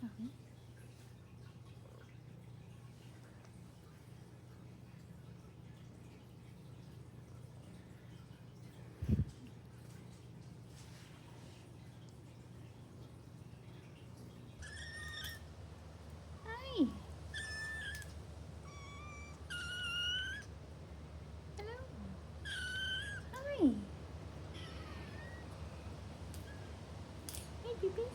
Hi. Hello. Hi. Hey, babies.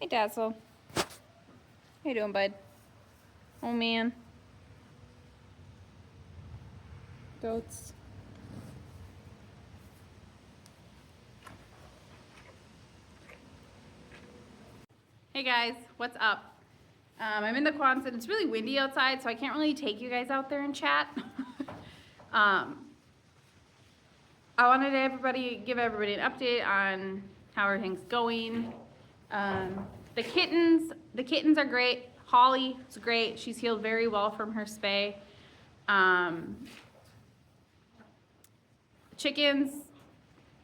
Hey, Dazzle. How you doing, bud? Oh, man. Goats. Hey, guys. What's up? I'm in the Quonset. It's really windy outside, so I can't really take you guys out there and chat. I wanted to give everybody an update on how everything's going. The kittens are great. Holly is great. She's healed very well from her spay. Chickens,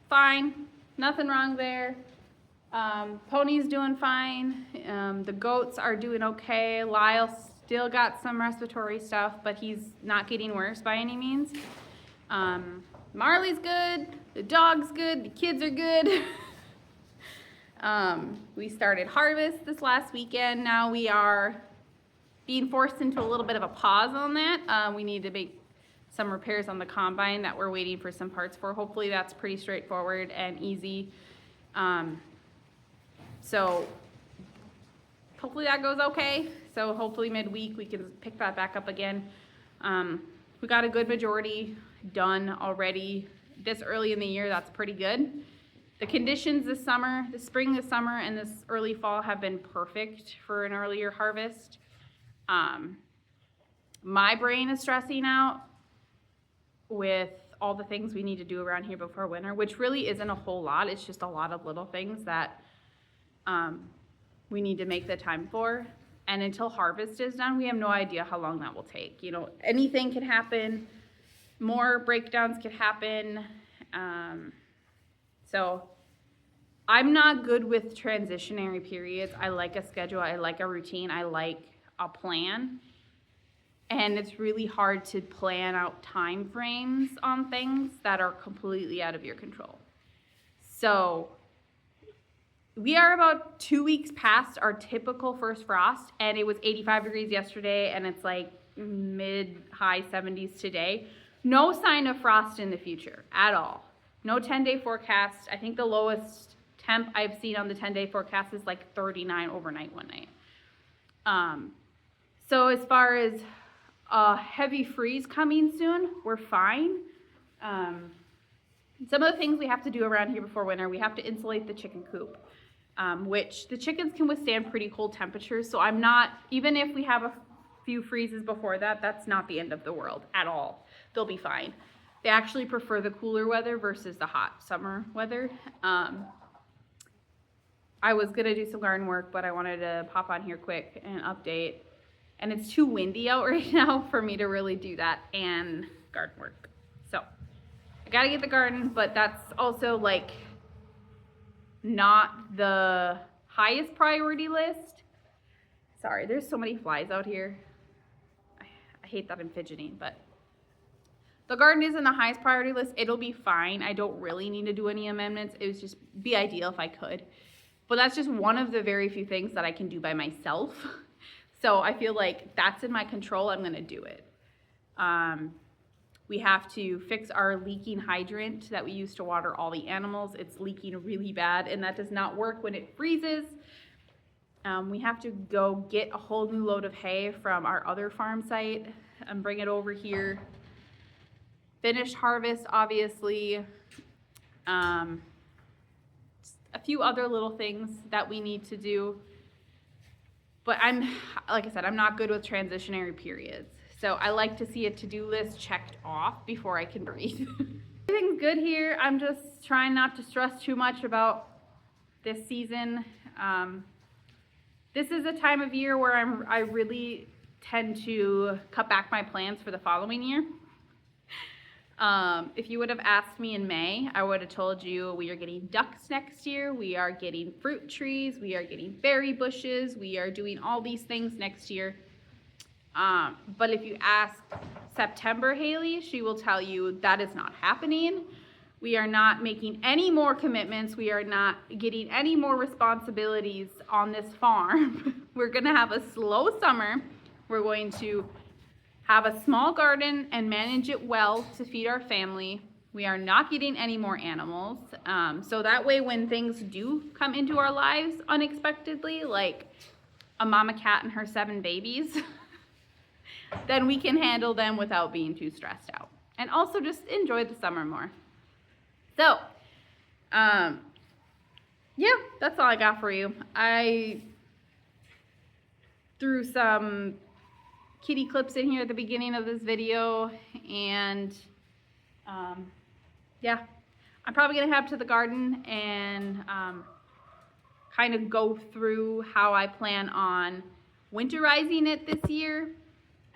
fine. Nothing wrong there. Pony's doing fine. The goats are doing okay. Lyle still got some respiratory stuff, but he's not getting worse by any means. Marley's good. The dog's good. The kids are good. We started harvest this last weekend. Now we are being forced into a little bit of a pause on that. We need to make some repairs on the combine that we're waiting for some parts for. Hopefully that's pretty straightforward and easy. So hopefully that goes okay. So hopefully midweek we can pick that back up again. We got a good majority done already this early in the year. That's pretty good. The conditions this summer, the spring, this summer, and this early fall have been perfect for an earlier harvest. My brain is stressing out with all the things we need to do around here before winter, which really isn't a whole lot. It's just a lot of little things that we need to make the time for. And until harvest is done, we have no idea how long that will take. You know, anything can happen. More breakdowns could happen. So I'm not good with transitionary periods. I like a schedule. I like a routine. I like a plan. And it's really hard to plan out time frames on things that are completely out of your control. So we are about 2 weeks past our typical first frost, and it was 85 degrees yesterday, and it's like mid-high 70s today. No sign of frost in the future at all. No 10-day forecast. I think the lowest temp I've seen on the 10-day forecast is like 39 overnight one night. So as far as a heavy freeze coming soon, we're fine. Some of the things we have to do around here before winter, we have to insulate the chicken coop, which the chickens can withstand pretty cold temperatures. So I'm not, even if we have a few freezes before that, that's not the end of the world at all. They'll be fine. They actually prefer the cooler weather versus the hot summer weather. I was gonna do some garden work, but I wanted to pop on here quick and update. And it's too windy out right now for me to really do that and garden work. So I gotta get the garden, but that's also like not the highest priority list. Sorry, there's so many flies out here. I hate that I'm fidgeting, but the garden isn't the highest priority list. It'll be fine. I don't really need to do any amendments. It would just be ideal if I could. But that's just one of the very few things that I can do by myself. So I feel like that's in my control. I'm gonna do it. We have to fix our leaking hydrant that we use to water all the animals. It's leaking really bad, and that does not work when it freezes. We have to go get a whole new load of hay from our other farm site and bring it over here. Finish harvest, obviously. A few other little things that we need to do. But like I said, I'm not good with transitionary periods. So I like to see a to-do list checked off before I can breathe. Everything's good here. I'm just trying not to stress too much about this season. This is a time of year where I really tend to cut back my plans for the following year. If you would have asked me in May, I would have told you we are getting ducks next year, we are getting fruit trees, we are getting berry bushes, we are doing all these things next year. But if you ask September Haley, she will tell you that is not happening. We are not making any more commitments. We are not getting any more responsibilities on this farm. We're gonna have a slow summer. We're going to have a small garden and manage it well to feed our family. We are not getting any more animals. So that way when things do come into our lives unexpectedly, like a mama cat and her 7 babies, then we can handle them without being too stressed out. And also just enjoy the summer more. So, yeah, that's all I got for you. I threw some kitty clips in here at the beginning of this video, and yeah, I'm probably gonna head up to the garden and kind of go through how I plan on winterizing it this year.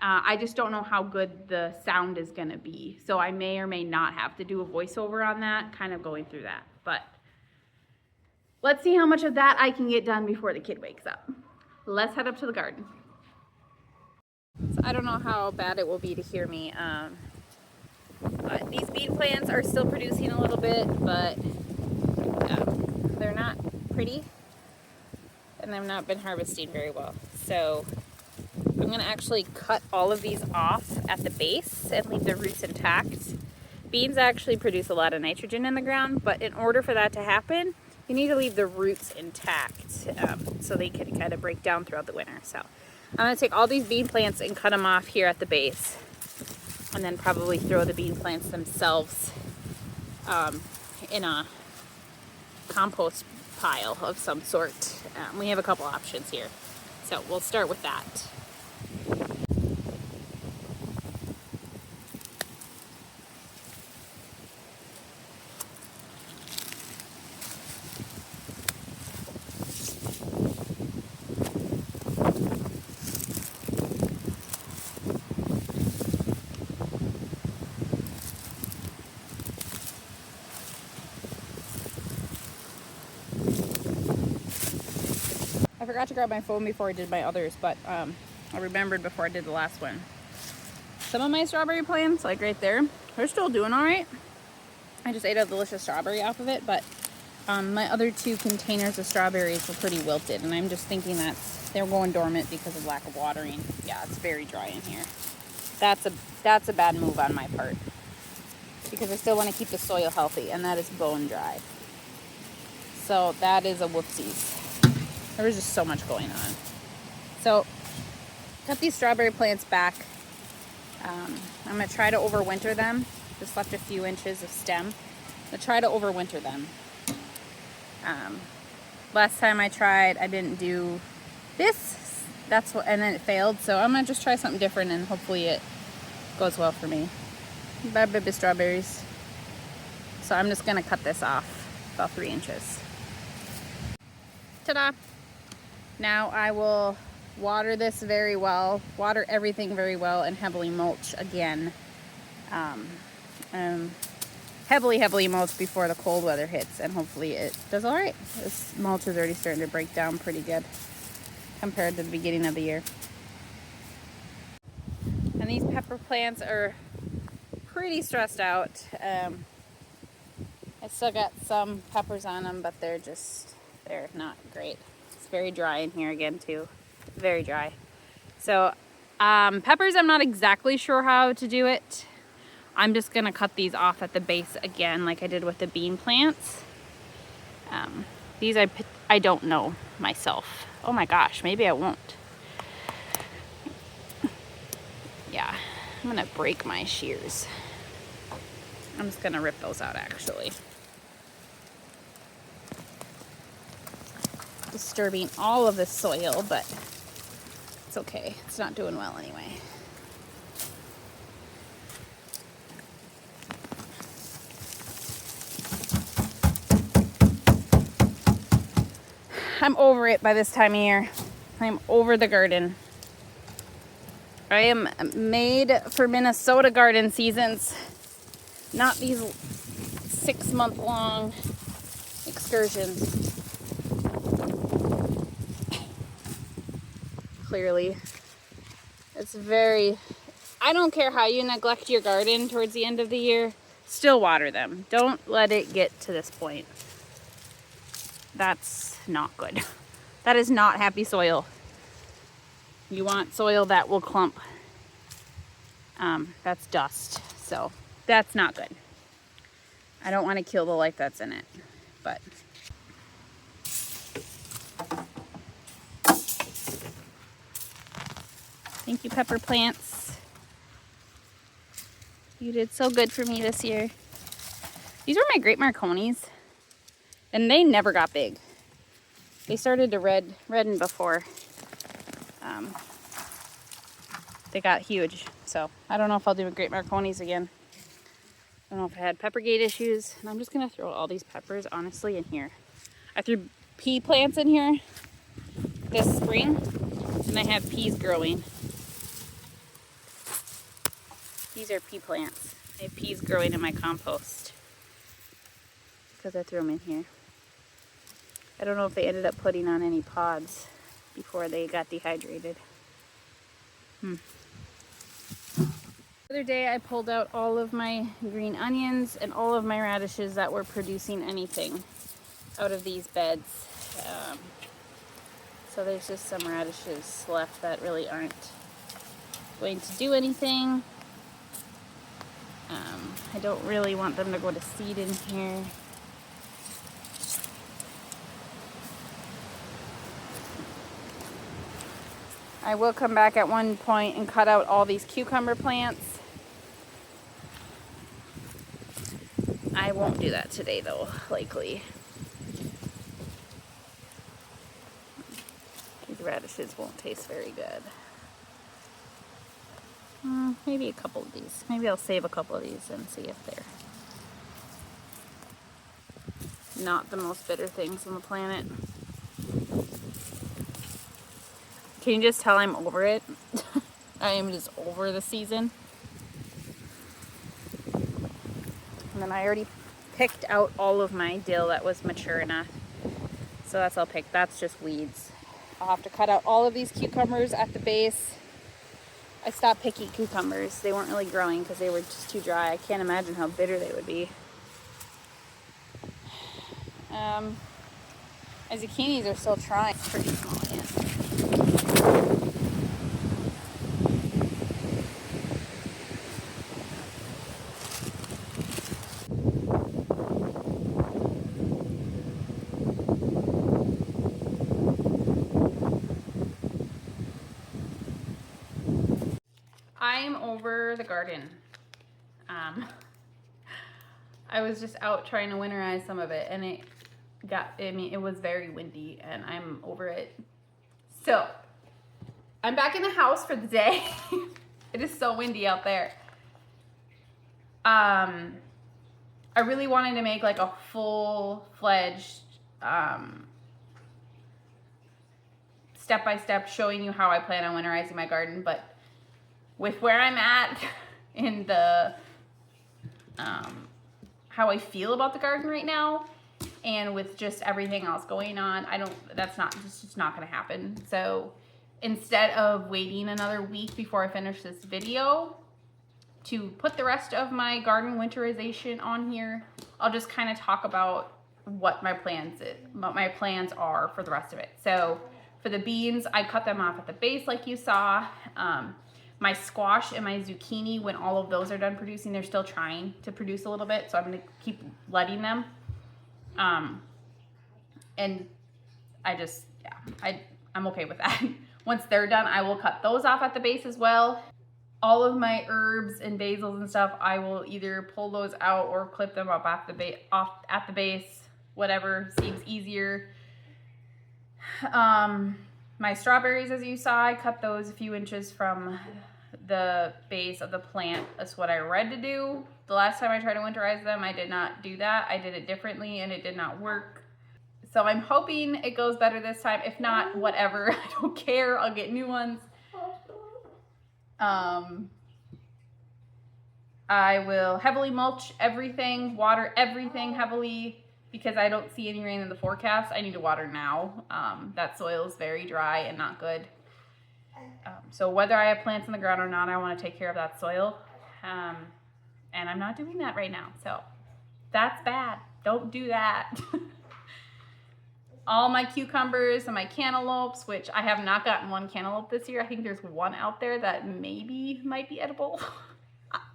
I just don't know how good the sound is gonna be, so I may or may not have to do a voiceover on that, kind of going through that. But let's see how much of that I can get done before the kid wakes up. Let's head up to the garden. So I don't know how bad it will be to hear me. These bean plants are still producing a little bit, but they're not pretty, and they've not been harvesting very well. So I'm gonna actually cut all of these off at the base and leave the roots intact. Beans actually produce a lot of nitrogen in the ground, but in order for that to happen, you need to leave the roots intact so they can kind of break down throughout the winter. So I'm gonna take all these bean plants and cut them off here at the base, and then probably throw the bean plants themselves in a compost pile of some sort. We have a couple options here. So we'll start with that. I forgot to grab my phone before I did my others, but I remembered before I did the last one. Some of my strawberry plants, like right there, they're still doing all right. I just ate a delicious strawberry off of it, but my other 2 containers of strawberries were pretty wilted, and I'm just thinking that they're going dormant because of lack of watering. Yeah, it's very dry in here. That's a bad move on my part, because I still want to keep the soil healthy, and that is bone dry. So that is a whoopsies. There was just so much going on. So, cut these strawberry plants back. I'm gonna try to overwinter them. Just left a few inches of stem. I'm gonna try to overwinter them. Last time I tried, I didn't do this. And then it failed. So I'm gonna just try something different, and hopefully it goes well for me. Bye, baby strawberries. So I'm just gonna cut this off about 3 inches. Ta-da! Now I will water this very well, water everything very well, and heavily mulch again. Heavily mulch before the cold weather hits, and hopefully it does all right. This mulch is already starting to break down pretty good compared to the beginning of the year. And these pepper plants are pretty stressed out. I still got some peppers on them, but they're not great. It's very dry in here again too. Very dry. So peppers, I'm not exactly sure how to do it. I'm just gonna cut these off at the base again like I did with the bean plants. These I don't know myself. Oh my gosh, maybe I won't. Yeah, I'm gonna break my shears. I'm just gonna rip those out actually. Disturbing all of the soil, but it's okay. It's not doing well anyway. I'm over it by this time of year. I'm over the garden. I am made for Minnesota garden seasons, not these 6-month-long excursions. Clearly, it's very, I don't care how you neglect your garden towards the end of the year, still water them. Don't let it get to this point. That's not good. That is not happy soil. You want soil that will clump. That's dust, so that's not good. I don't want to kill the life that's in it, but thank you, pepper plants. You did so good for me this year. These were my Great Marconis, and they never got big. They started to redden before they got huge. So I don't know if I'll do Great Marconis again. I don't know if I had Peppergate issues. And I'm just gonna throw all these peppers honestly in here. I threw pea plants in here this spring, and I have peas growing. These are pea plants. I have peas growing in my compost because I threw them in here. I don't know if they ended up putting on any pods before they got dehydrated. The other day I pulled out all of my green onions and all of my radishes that were producing anything out of these beds. So there's just some radishes left that really aren't going to do anything. I don't really want them to go to seed in here. I will come back at one point and cut out all these cucumber plants. I won't do that today though, likely. These radishes won't taste very good. Maybe a couple of these. Maybe I'll save a couple of these and see if they're not the most bitter things on the planet. Can you just tell I'm over it? I am just over the season. And then I already picked out all of my dill that was mature enough. So that's all picked. That's just weeds. I'll have to cut out all of these cucumbers at the base. I stopped picking cucumbers. They weren't really growing because they were just too dry. I can't imagine how bitter they would be. My zucchinis are still trying. It's pretty small yet. I'm over the garden. I was just out trying to winterize some of it, and it was very windy, and I'm over it. So, I'm back in the house for the day. It is so windy out there. I really wanted to make like a full-fledged step-by-step showing you how I plan on winterizing my garden, but with where I'm at in the how I feel about the garden right now, and with just everything else going on, it's just not gonna happen. So instead of waiting another week before I finish this video to put the rest of my garden winterization on here, I'll just kind of talk about what my plans are for the rest of it. So For the beans, I cut them off at the base like you saw. My squash and my zucchini, when all of those are done producing, they're still trying to produce a little bit, so I'm gonna keep letting them. And I just, yeah, I'm okay with that. Once they're done, I will cut those off at the base as well. All of my herbs and basils and stuff, I will either pull those out or clip them up at the base, whatever seems easier. My strawberries, as you saw, I cut those a few inches from the base of the plant. That's what I read to do. The last time I tried to winterize them, I did not do that. I did it differently and it did not work. So I'm hoping it goes better this time. If not, whatever, I don't care. I'll get new ones. I will heavily mulch everything, water everything heavily, because I don't see any rain in the forecast. I need to water now. That soil is very dry and not good. So whether I have plants in the ground or not, I want to take care of that soil. And I'm not doing that right now. So that's bad. Don't do that. All my cucumbers and my cantaloupes, which I have not gotten one cantaloupe this year. I think there's one out there that maybe might be edible.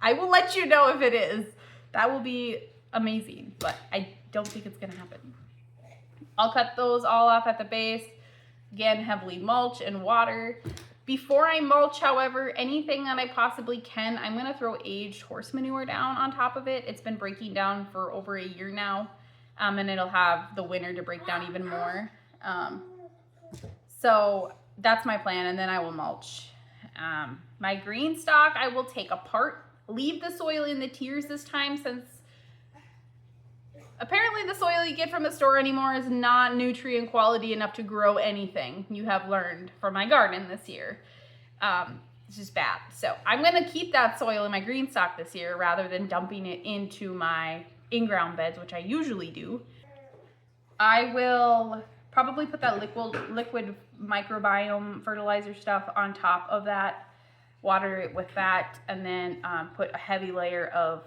I will let you know if it is. That will be amazing, but I don't think it's gonna happen. I'll cut those all off at the base. Again, heavily mulch and water. Before I mulch, however, anything that I possibly can, I'm gonna throw aged horse manure down on top of it. It's been breaking down for over a year now, and it'll have the winter to break down even more. So that's my plan, and then I will mulch. My green stock I will take apart, leave the soil in the tiers this time, since apparently the soil you get from the store anymore is not nutrient quality enough to grow anything. You have learned from my garden this year. It's just bad. So I'm gonna keep that soil in my green stock this year rather than dumping it into my in-ground beds, which I usually do. I will probably put that liquid microbiome fertilizer stuff on top of that, water it with that, and then put a heavy layer of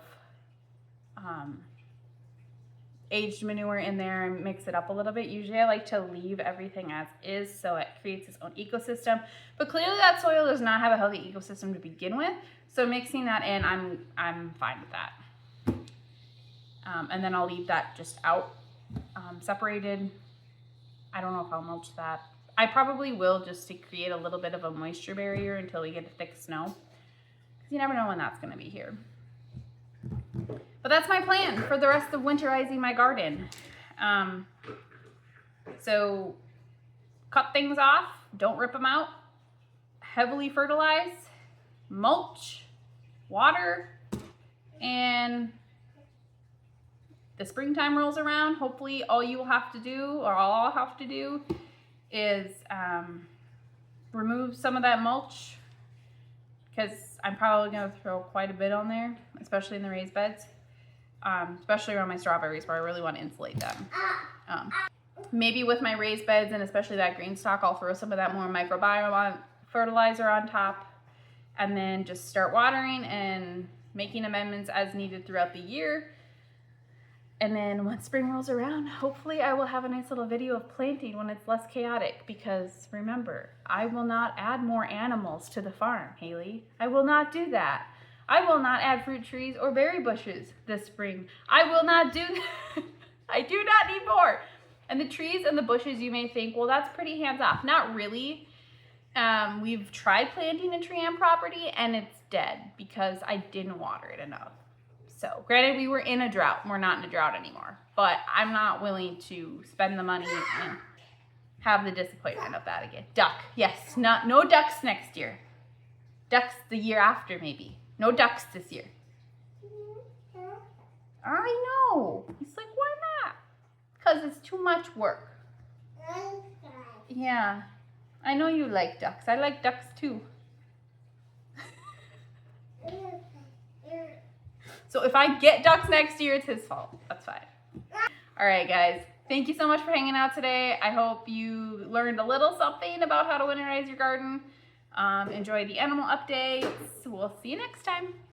aged manure in there and mix it up a little bit. Usually I like to leave everything as is so it creates its own ecosystem, but clearly that soil does not have a healthy ecosystem to begin with, so mixing that in, I'm fine with that. And then I'll leave that just out, separated. I don't know if I'll mulch that. I probably will, just to create a little bit of a moisture barrier until we get a thick snow, because you never know when that's going to be here. But that's my plan for the rest of winterizing my garden. So cut things off, don't rip them out, heavily fertilize, mulch, water, and the springtime rolls around. Hopefully all you will have to do, or all I'll have to do, is remove some of that mulch, because I'm probably going to throw quite a bit on there, especially in the raised beds, especially around my strawberries where I really want to insulate them. Maybe with my raised beds and especially that green stock, I'll throw some of that more microbiome fertilizer on top, and then just start watering and making amendments as needed throughout the year. And then once spring rolls around, hopefully I will have a nice little video of planting when it's less chaotic, because remember, I will not add more animals to the farm, Haley. I will not do that. I will not add fruit trees or berry bushes this spring. I will not do that. I do not need more. And the trees and the bushes, you may think, well, that's pretty hands-off. Not really. We've tried planting a tree on property and it's dead because I didn't water it enough. So granted, we were in a drought. We're not in a drought anymore, but I'm not willing to spend the money and have the disappointment of that again. Duck, yes, no ducks next year. Ducks the year after, maybe. No ducks this year. I know. He's like, why not? Because it's too much work. Yeah, I know you like ducks. I like ducks too. So if I get ducks next year, it's his fault. That's fine. All right, guys. Thank you so much for hanging out today. I hope you learned a little something about how to winterize your garden. Enjoy the animal updates. We'll see you next time.